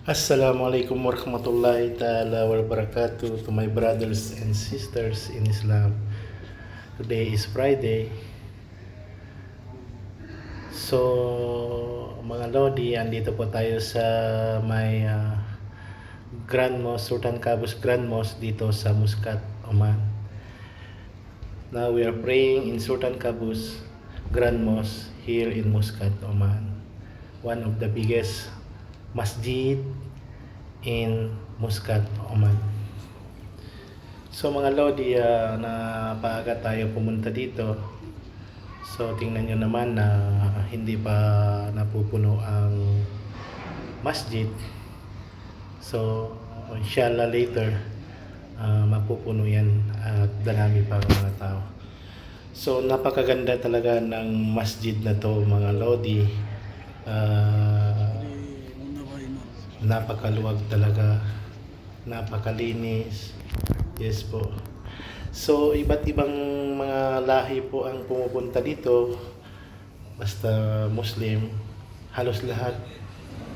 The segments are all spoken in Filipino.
Assalamualaikum warahmatullahi ta'ala wabarakatuh to my brothers and sisters in Islam. Today is Friday. So, mga Lodi, andito po tayo sa may Grand Mosque, Sultan Qaboos Grand Mosque dito sa Muscat, Oman. Now we are praying in Sultan Qaboos Grand Mosque here in Muscat, Oman. One of the biggest masjid in Muscat, Oman. So mga Lodi, napaaga tayo pumunta dito. So tingnan nyo naman na hindi pa napupuno ang masjid. So inshallah later mapupuno yan at darami pa ang mga tao. So napakaganda talaga ng masjid na to mga Lodi. Napakaluwag talaga, napakalinis. Yes po. So iba't ibang mga lahi po ang pumupunta dito, basta Muslim, halos lahat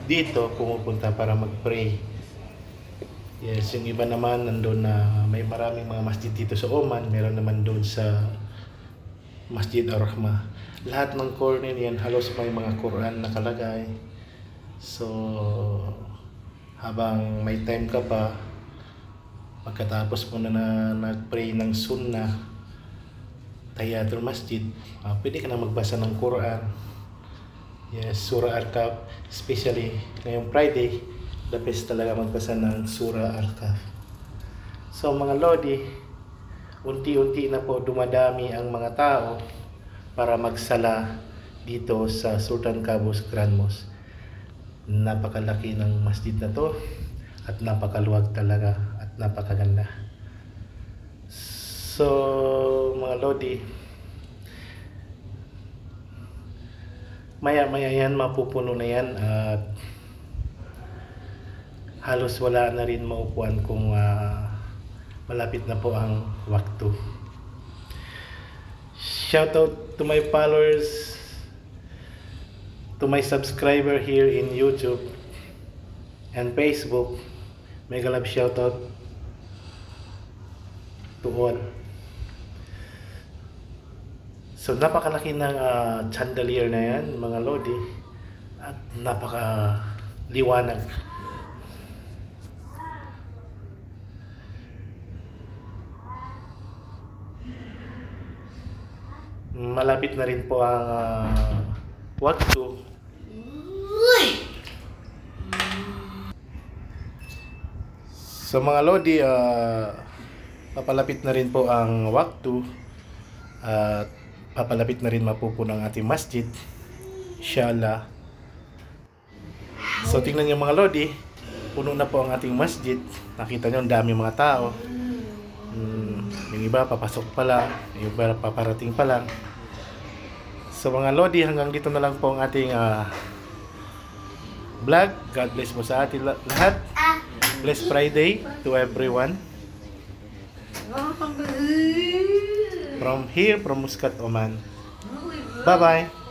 dito pumupunta para mag-pray. Yes, yung iba naman nandun na may maraming mga masjid dito sa Oman, meron naman doon sa Masjid Ar-Rahmah. Lahat ng corner yan halos may mga Quran nakalagay. So habang may time ka pa, pagkatapos mo na nag-pray ng sunnah, tahiyatul masjid, pwede ka na magbasa ng Quran. Yes, Surah Al-Kahf, especially ngayong Friday, the best talaga magbasa ng Surah Al-Kahf. So mga Lodi, unti-unti na po dumadami ang mga tao para magsala dito sa Sultan Qaboos Grand Mosque. Napakalaki ng masjid na to at napakaluwag talaga at napakaganda. So mga Lodi, maya yan mapupuno na yan at halos wala na rin maupuan kung malapit na po ang waktu. Shoutout to my followers, to my subscriber here in YouTube and Facebook. Mega love shoutout to all. So napakalaki ng chandelier na yan mga Lodi at napakaliwanag. Malapit na rin po ang waktu. So mga Lodi, papalapit na rin po ang waktu at papalapit na rin mapupuno ang ating masjid, inshallah. So tingnan nyo mga Lodi, puno na po ang ating masjid. Nakita nyo ang dami mga tao. Yung iba papasok pa lang, yung iba paparating pa lang. So mga Lodi, hanggang dito na lang po ang ating vlog. God bless po sa ating lahat. Blessed Friday to everyone. From here, from Muscat, Oman. Bye-bye.